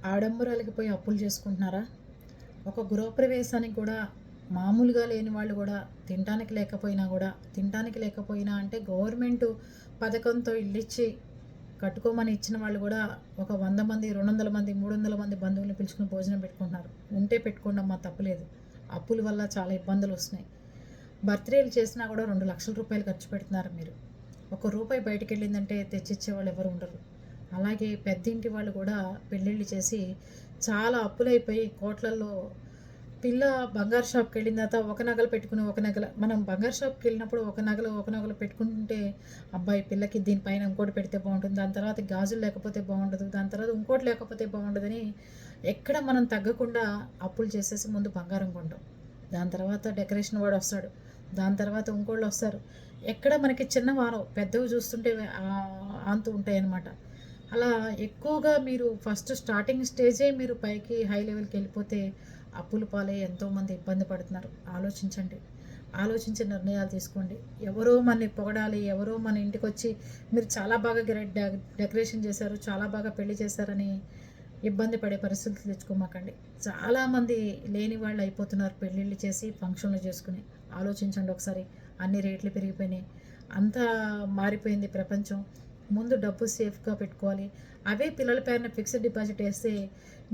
ఆడంబరాలకి పోయి అప్పులు చేసుకుంటున్నారా? ఒక గృహప్రవేశానికి కూడా మామూలుగా లేని వాళ్ళు కూడా తినటానికి లేకపోయినా అంటే గవర్నమెంట్ పథకంతో ఇల్లిచ్చి కట్టుకోమని ఇచ్చిన వాళ్ళు కూడా ఒక 100 మంది, 200 మంది, 300 మంది బంధువులను పిలుచుకుని భోజనం పెట్టుకుంటున్నారు. ఉంటే పెట్టుకోండి అమ్మా, తప్పులేదు. అప్పుల వల్ల చాలా ఇబ్బందులు వస్తున్నాయి. బర్త్డేలు చేసినా కూడా 2 లక్షల రూపాయలు ఖర్చు పెడుతున్నారు మీరు. ₹1 బయటికి వెళ్ళిందంటే తెచ్చిచ్చే వాళ్ళు ఎవరు ఉండరు. అలాగే పెద్దింటి వాళ్ళు కూడా పెళ్ళిళ్ళు చేసి చాలా అప్పులైపోయి కోట్లల్లో పిల్ల బంగారు షాప్కి వెళ్ళిన తర్వాత ఒక నగలు పెట్టుకుని ఒక నగల మనం బంగారు షాప్కి వెళ్ళినప్పుడు ఒక నగలు పెట్టుకుంటుంటే అబ్బాయి పిల్లకి దీనిపైన ఇంకోటి పెడితే బాగుంటుంది, దాని తర్వాత గాజులు లేకపోతే బాగుండదు, దాని తర్వాత ఇంకోటి లేకపోతే బాగుండదని ఎక్కడ మనం తగ్గకుండా అప్పులు చేసేసి ముందు బంగారం కొంటాం. దాని తర్వాత డెకరేషన్ వాడు వస్తాడు, దాని తర్వాత ఇంకోళ్ళు వస్తారు. ఎక్కడ మనకి చిన్న వారం పెద్దవి చూస్తుంటే ఆంతు ఉంటాయి అన్నమాట. అలా ఎక్కువగా మీరు ఫస్ట్ స్టార్టింగ్ స్టేజే మీరు పైకి హై లెవెల్కి వెళ్ళిపోతే అప్పుల పాలై ఎంతోమంది ఇబ్బంది పడుతున్నారు. ఆలోచించండి, ఆలోచించి నిర్ణయాలు తీసుకోండి. ఎవరో మనని పొగడాలి, ఎవరో మన ఇంటికి వచ్చి మీరు చాలా బాగా డెకరేషన్ చేశారు, చాలా బాగా పెళ్లి చేశారని ఇబ్బంది పడే పరిస్థితులు తెచ్చుకోమాకండి. చాలామంది లేని వాళ్ళు అయిపోతున్నారు పెళ్ళిళ్ళు చేసి ఫంక్షన్లు చేసుకుని. ఆలోచించండి ఒకసారి. అన్ని రేట్లు పెరిగిపోయినాయి, అంతా మారిపోయింది ప్రపంచం. ముందు డబ్బు సేఫ్గా పెట్టుకోవాలి. అవే పిల్లల పేరున ఫిక్స్డ్ డిపాజిట్ వేస్తే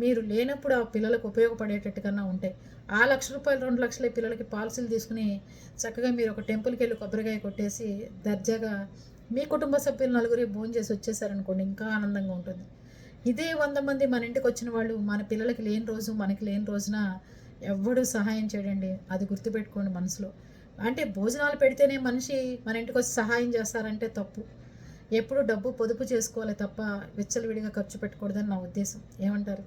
మీరు లేనప్పుడు ఆ పిల్లలకు ఉపయోగపడేటట్టుగా ఉంటాయి. ఆ ₹1,00,000 2,00,000 పిల్లలకి పాలసీలు తీసుకుని చక్కగా మీరు ఒక టెంపుల్కి వెళ్ళి కొబ్బరికాయ కొట్టేసి దర్జాగా మీ కుటుంబ సభ్యులు నలుగురి భోజనం చేసి వచ్చేసారనుకోండి, ఇంకా ఆనందంగా ఉంటుంది. ఇదే 100 మంది మన ఇంటికి వచ్చిన వాళ్ళు మన పిల్లలకి లేని రోజు మనకి లేని రోజున ఎవ్వడూ సహాయం చేయడండి. అది గుర్తుపెట్టుకోండి మనసులో. అంటే భోజనాలు పెడితేనే మనిషి మన ఇంటికి వచ్చి సహాయం చేస్తారంటే తప్పు. ఎప్పుడు డబ్బు పొదుపు చేసుకోవాలి తప్ప విచ్చలవిడిగా ఖర్చు పెట్టకూడదని నా ఉద్దేశం. ఏమంటారు?